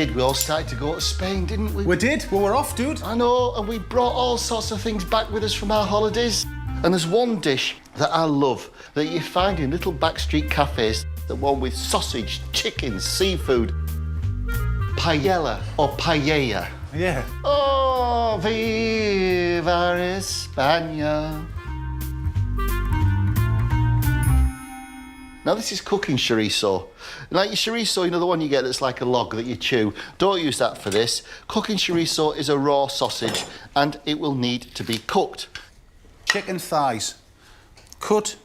did. We all started to go to Spain, didn't we? We did. We were off, dude. I know, and we brought all sorts of things back with us from our holidays. And there's one dish that I love that you find in little backstreet cafes, the one with sausage, chicken, seafood. Paella or paella. Yeah. Oh, viva España. Now this is cooking chorizo. Like your chorizo, you know, the one you get that's like a log that you chew. Don't use that for this. Cooking chorizo is a raw sausage and it will need to be cooked. Chicken thighs. Cut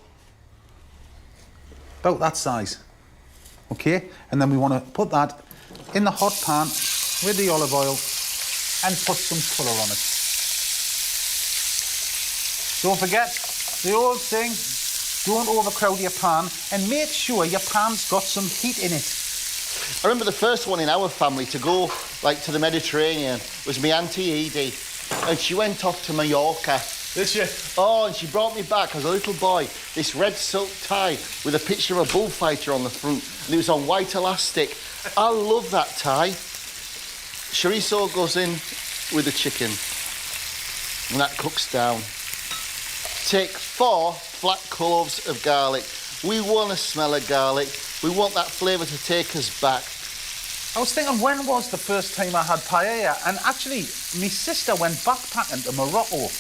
about that size. Okay? And then we want to put that in the hot pan with the olive oil and put some colour on it. Don't forget the old thing, don't overcrowd your pan and make sure your pan's got some heat in it. I remember the first one in our family to go like to the Mediterranean was my Auntie Edie, and she went off to Mallorca. Did she? Oh, and she brought me back as a little boy this red silk tie with a picture of a bullfighter on the front, and it was on white elastic. I love that tie. Chorizo goes in with the chicken, and that cooks down. Take 4 flat cloves of garlic. We want to smell of garlic. We want that flavour to take us back. I was thinking, when was the first time I had paella? And actually, my sister went backpacking to Morocco.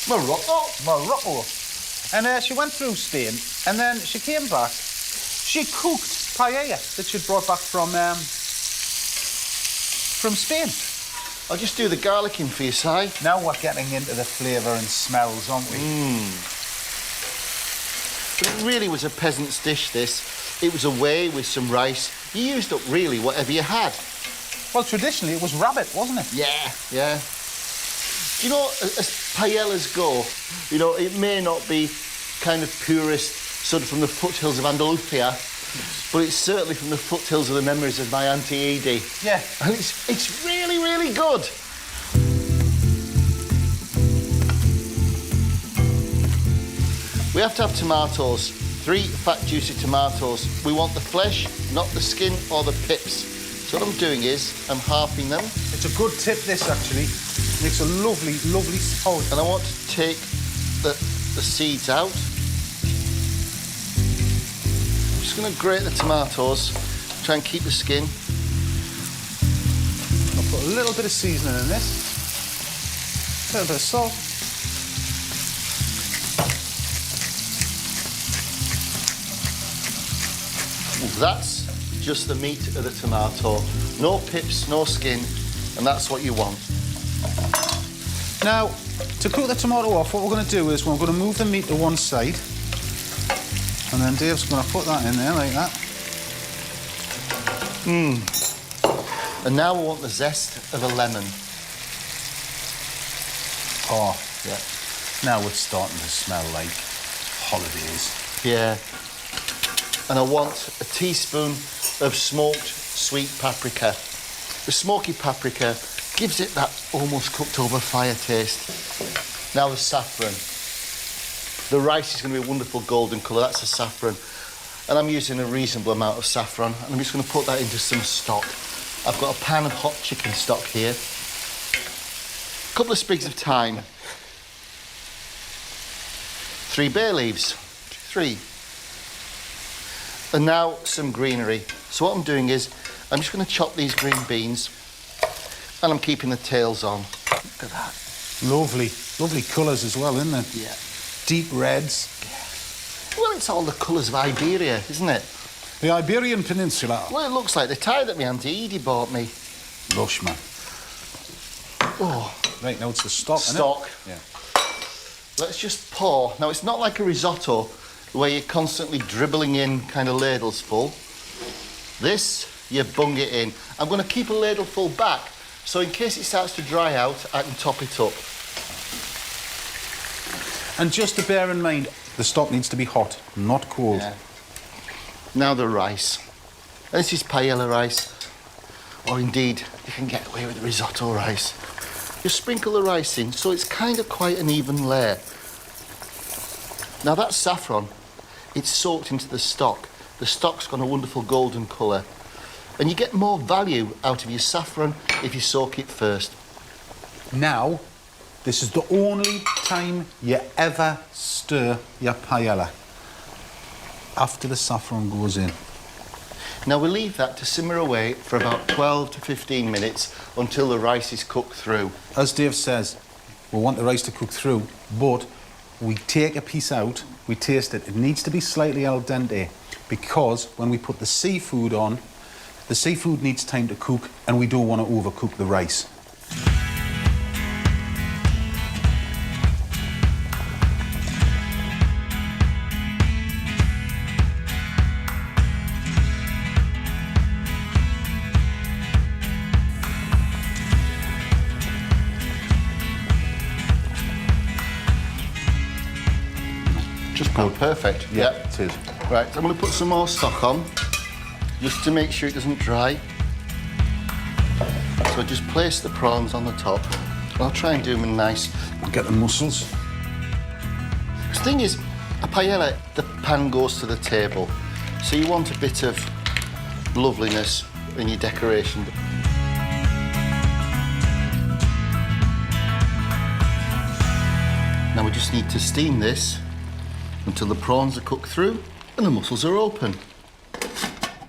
Morocco. And she went through Spain, and then she came back. She cooked paella that she'd brought back from Spain. I'll just do the garlic in for you, Si. Now we're getting into the flavour and smells, aren't we? But it really was a peasant's dish, this. It was a way with some rice. You used up really whatever you had. Well, traditionally it was rabbit, wasn't it? Yeah. Do you know, as paellas go, you know, it may not be kind of purist, sort of from the foothills of Andalusia, but it's certainly from the foothills of the memories of my Auntie Edie. Yeah. And it's really, really good. We have to have tomatoes, 3 fat, juicy tomatoes. We want the flesh, not the skin or the pips. So what I'm doing is, I'm halving them. It's a good tip, this, actually. Makes a lovely, lovely sauce. And I want to take the seeds out. I'm just going to grate the tomatoes, try and keep the skin. I'll put a little bit of seasoning in this. A little bit of salt. That's just the meat of the tomato. No pips, no skin, and that's what you want. Now, to cook the tomato off, what we're going to do is we're going to move the meat to one side, and then Dave's going to put that in there like that. And now we want the zest of a lemon. Oh, yeah. Now it's starting to smell like holidays. Yeah. And I want a teaspoon of smoked sweet paprika. The smoky paprika gives it that almost cooked over fire taste. Now the saffron. The rice is going to be a wonderful golden colour, that's the saffron. And I'm using a reasonable amount of saffron, and I'm just going to put that into some stock. I've got a pan of hot chicken stock here. A couple of sprigs of thyme. 3 bay leaves. 3. And now some greenery. So what I'm doing is, I'm just going to chop these green beans, and I'm keeping the tails on. Look at that. Lovely, lovely colours as well, isn't it? Yeah. Deep reds. Yeah. Well, it's all the colours of Iberia, isn't it? The Iberian Peninsula. Well, it looks like the tie that my Auntie Edie bought me. Lush, man. Oh. Right, now it's the stock, Stock. isn't it? Yeah. Let's just pour. Now, it's not like a risotto where you're constantly dribbling in kind of ladles full. This, you bung it in. I'm going to keep a ladle full back, so in case it starts to dry out, I can top it up. And just to bear in mind, the stock needs to be hot, not cold. Yeah. Now the rice. This is paella rice, or indeed, you can get away with risotto rice. You sprinkle the rice in, so it's kind of quite an even layer. Now that saffron, it's soaked into the stock. The stock's got a wonderful golden colour. And you get more value out of your saffron if you soak it first. Now, this is the only time you ever stir your paella. After the saffron goes in. Now we leave that to simmer away for about 12 to 15 minutes until the rice is cooked through. As Dave says, we want the rice to cook through, but we take a piece out, we taste it. It needs to be slightly al dente because when we put the seafood on, the seafood needs time to cook and we don't want to overcook the rice. Just about perfect. Yeah, it is. Right, I'm going to put some more stock on, just to make sure it doesn't dry. So just place the prawns on the top. I'll try and do them nice. Get the mussels. The thing is, a paella, the pan goes to the table. So you want a bit of loveliness in your decoration. Now we just need to steam this until the prawns are cooked through and the mussels are open.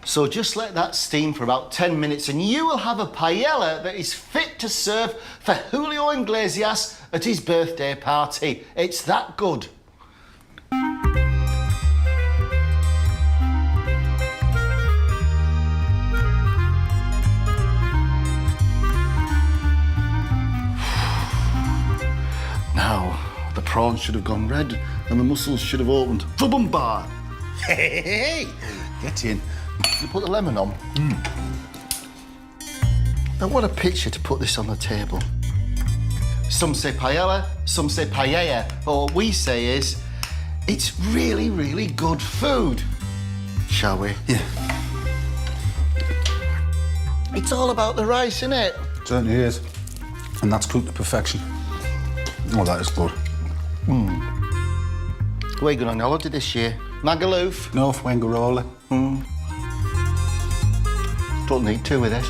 So just let that steam for about 10 minutes and you will have a paella that is fit to serve for Julio Iglesias at his birthday party. It's that good. Now, the prawns should have gone red and the mussels should have opened. Fubumba! Hey, get in. You put the lemon on. Now, what a picture to put this on the table. Some say paella, some say paella. But what we say is, it's really, really good food. Shall we? Yeah. It's all about the rice, isn't it? Certainly is. And that's cooked to perfection. Oh, that is good. Where are you going on holiday this year? Magaluf? No, Wengarola. Don't need to with this.